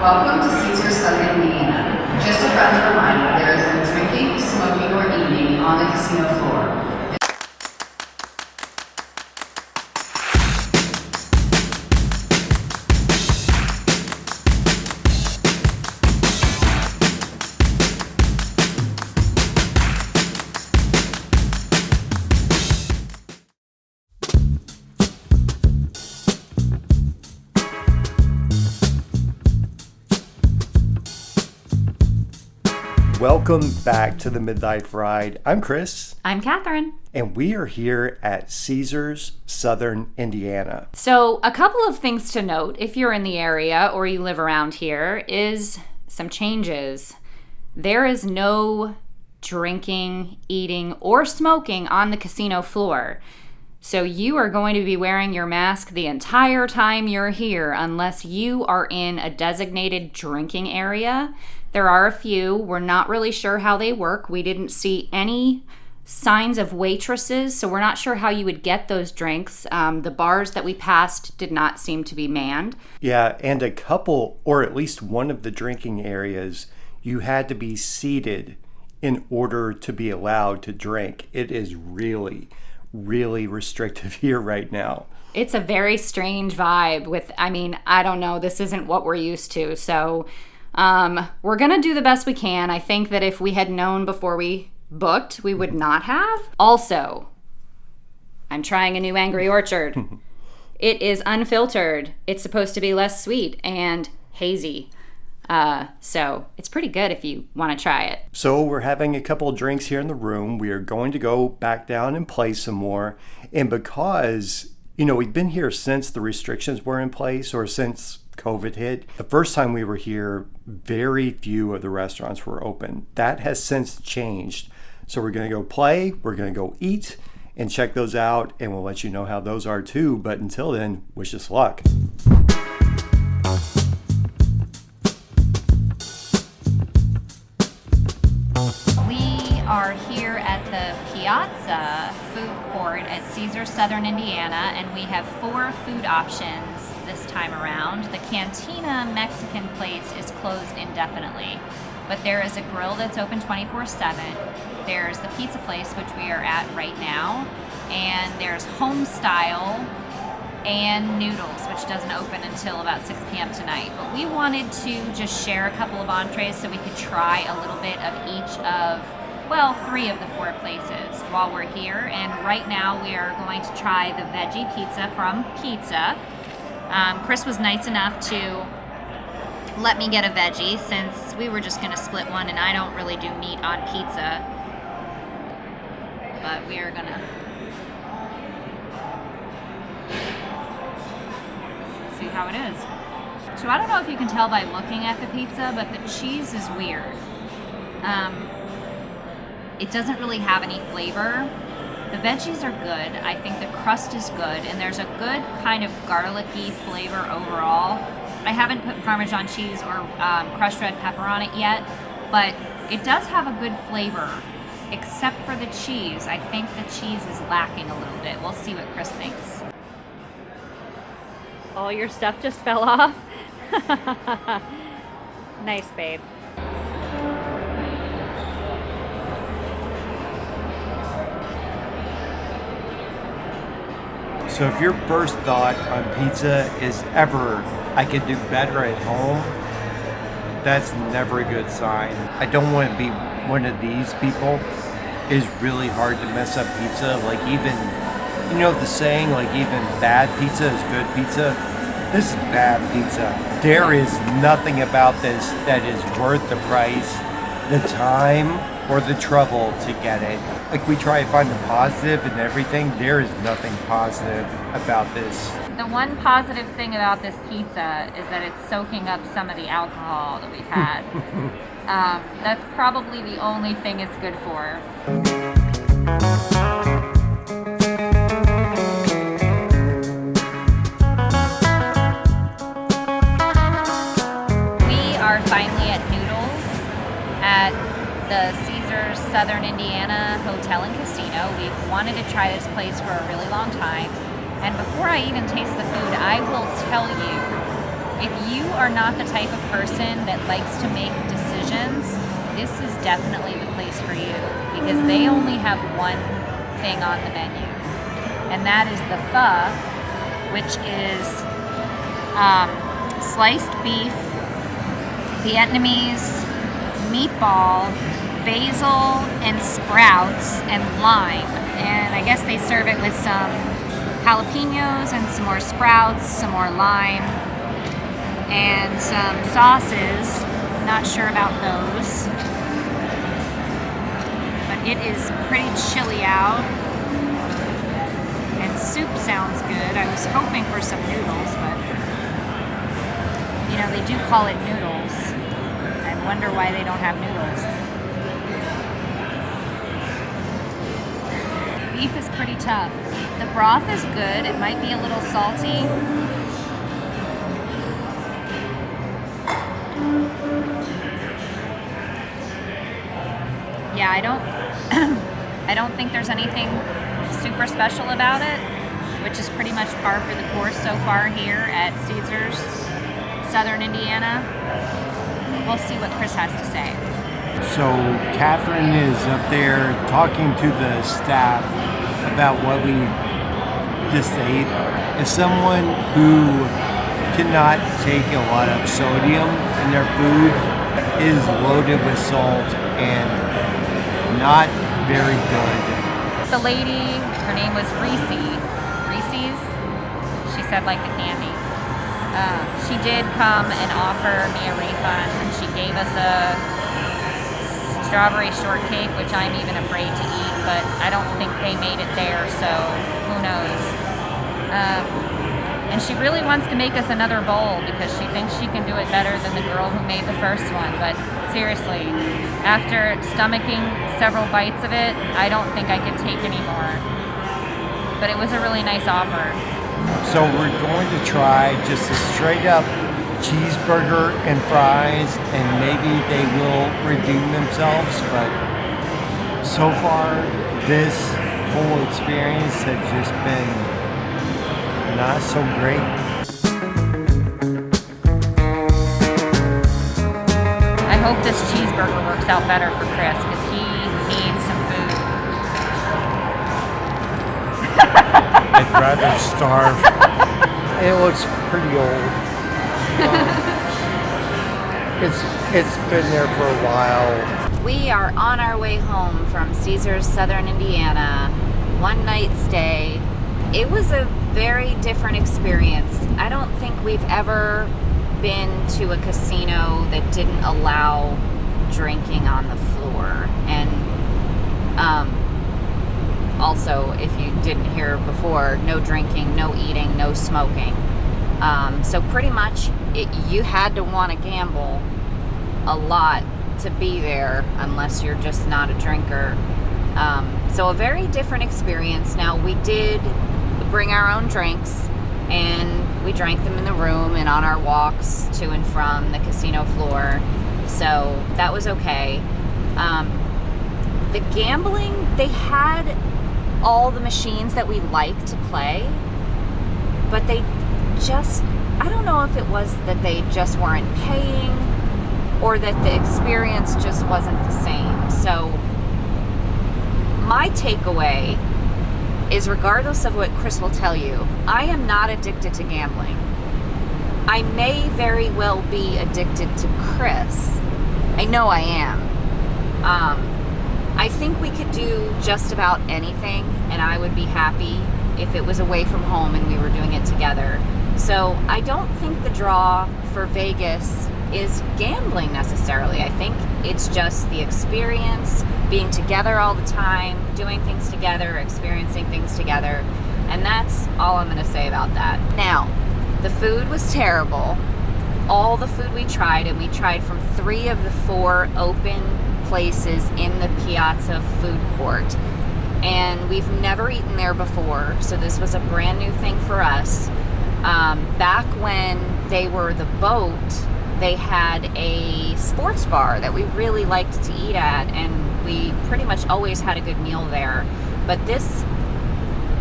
Welcome to Caesar's Southern Indiana. Just a friendly reminder, there is no drinking, smoking, or eating on the casino floor. Welcome back to the Midnight Ride. I'm Chris. I'm Catherine. And we are here at Caesar's Southern Indiana. So a couple of things to note if you're in the area or you live around here is some changes. There is no drinking, eating, or smoking on the casino floor. So you are going to be wearing your mask the entire time you're here unless you are in a designated drinking area. There are a few. We're not really sure how they work. We didn't see any signs of waitresses, so we're not sure how you would get those drinks. The bars that we passed did not seem to be manned. Yeah, and a couple, or at least one of the drinking areas, you had to be seated in order to be allowed to drink. It is really restrictive here right now. It's a very strange vibe with, I don't know, this isn't what we're used to, so we're gonna do the best we can. I think that if we had known before we booked, we would not have. Also, I'm trying a new Angry Orchard. It is unfiltered. It's supposed to be less sweet and hazy. So it's pretty good if you want to try it. So we're having a couple of drinks here in the room. We are going to go back down and play some more. And because, we've been here since the restrictions were in place or since COVID hit. The first time we were here, very few of the restaurants were open. That has since changed. So we're going to go play, we're going to go eat and check those out, and we'll let you know how those are too. But until then, wish us luck. We are here at the Piazza food court at Caesar's Southern Indiana, and we have 4 food options this time around. The Cantina Mexican place is closed indefinitely, but there is a grill that's open 24/7. There's the pizza place, which we are at right now, and there's home style and noodles, which doesn't open until about 6 p.m. tonight. But we wanted to just share a couple of entrees so we could try a little bit of each of, 3 of the 4 places while we're here. And right now we are going to try the veggie pizza from Pizza. Chris was nice enough to let me get a veggie since we were just going to split one, and I don't really do meat on pizza. But we are going to see how it is. So I don't know if you can tell by looking at the pizza, but the cheese is weird. It doesn't really have any flavor. The veggies are good. I think the crust is good, and there's a good kind of garlicky flavor overall. I haven't put Parmesan cheese or crushed red pepper on it yet, but it does have a good flavor, except for the cheese. I think the cheese is lacking a little bit. We'll see what Chris thinks. All your stuff just fell off? Nice, babe. So if your first thought on pizza is ever, I could do better at home, that's never a good sign. I don't want to be one of these people. It's really hard to mess up pizza. Like even, the saying, like even bad pizza is good pizza. This is bad pizza. There is nothing about this that is worth the price, the time, or the trouble to get it. Like we try to find the positive in everything, there is nothing positive about this. The one positive thing about this pizza is that it's soaking up some of the alcohol that we've had. That's probably the only thing it's good for. We are finally at Noodles at the Caesar's Southern Indiana Hotel and Casino. We've wanted to try this place for a really long time. And before I even taste the food, I will tell you If you are not the type of person that likes to make decisions, this is definitely the place for you, because they only have one thing on the menu, and that is the pho, which is sliced beef, Vietnamese meatball, basil and sprouts and lime, and I guess they serve it with some jalapenos and some more sprouts, some more lime, and some sauces. Not sure about those, but it is pretty chilly out, and soup sounds good. I was hoping for some noodles, but you know, they do call it noodles. I wonder why they don't have noodles. Beef is pretty tough. The broth is good. It might be a little salty. Yeah, I don't think there's anything super special about it, which is pretty much par for the course so far here at Caesars, Southern Indiana. We'll see what Chris has to say. So Catherine is up there talking to the staff about what we just ate. As someone who cannot take a lot of sodium in their food, it is loaded with salt and not very good. The lady, her name was Reese's. She said like the candy. She did come and offer me a refund, and she gave us a strawberry shortcake, which I'm even afraid to eat, but I don't think they made it there, so who knows. And she really wants to make us another bowl because she thinks she can do it better than the girl who made the first one, but seriously, after stomaching several bites of it, I don't think I could take any more. But it was a really nice offer. So we're going to try just a straight up cheeseburger and fries, and maybe they will redeem themselves, but so far this whole experience has just been not so great. I hope this cheeseburger works out better for Chris, because he needs some food. I'd rather starve. It looks pretty old. It's been there for a while. We are on our way home from Caesars, Southern Indiana. One night stay. It was a very different experience. I don't think we've ever been to a casino that didn't allow drinking on the floor. And also, if you didn't hear before, no drinking, no eating, no smoking. So pretty much you had to want to gamble a lot to be there, unless you're just not a drinker. So a very different experience. Now, we did bring our own drinks, and we drank them in the room and on our walks to and from the casino floor, so that was okay. The gambling, they had all the machines that we like to play, but they just, I don't know if it was that they just weren't paying or that the experience just wasn't the same. So my takeaway is, regardless of what Chris will tell you, I am not addicted to gambling. I may very well be addicted to Chris. I know I am. I think we could do just about anything, and I would be happy if it was away from home and we were doing it together. So I don't think the draw for Vegas is gambling necessarily. I think it's just the experience, being together all the time, doing things together, experiencing things together, and that's all I'm going to say about that. Now, the food was terrible. All the food we tried, and we tried from 3 of the 4 open places in the Piazza food court, and we've never eaten there before, so this was a brand new thing for us. Back when they were the boat, they had a sports bar that we really liked to eat at, and we pretty much always had a good meal there. But this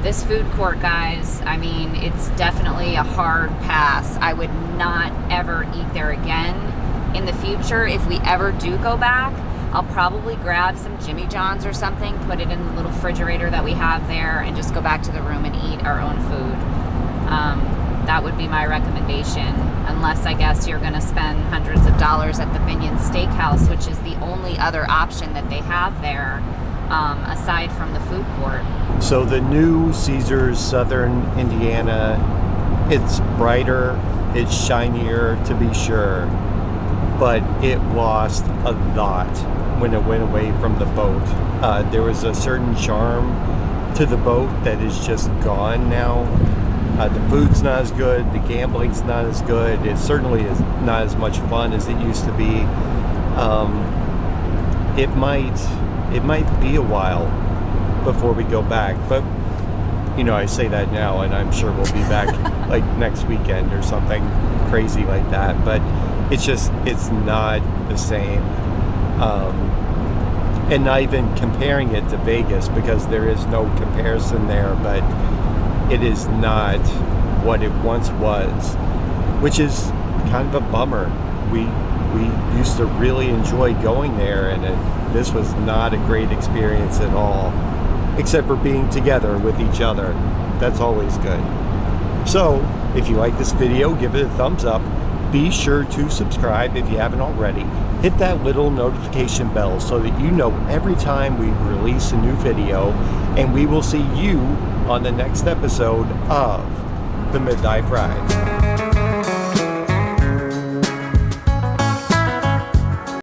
this food court, guys, I mean, it's definitely a hard pass. I would not ever eat there again. In the future, if we ever do go back, I'll probably grab some Jimmy John's or something, put it in the little refrigerator that we have there, and just go back to the room and eat our own food. That would be my recommendation, unless I guess you're gonna spend hundreds of dollars at the Binion Steakhouse, which is the only other option that they have there, aside from the food court. So the new Caesars Southern Indiana, it's brighter, it's shinier to be sure, but it lost a lot when it went away from the boat. There was a certain charm to the boat that is just gone now. The food's not as good, the gambling's not as good, it certainly is not as much fun as it used to be. It might be a while before we go back, but you know, I say that now and I'm sure we'll be back like next weekend or something crazy like that, but it's not the same. And not even comparing it to Vegas, because there is no comparison there, but it is not what it once was, which is kind of a bummer. We used to really enjoy going there, and this was not a great experience at all, except for being together with each other. That's always good. So if you like this video, give it a thumbs up. Be sure to subscribe if you haven't already. Hit that little notification bell so that you know every time we release a new video, and we will see you on the next episode of The Midnight Ride.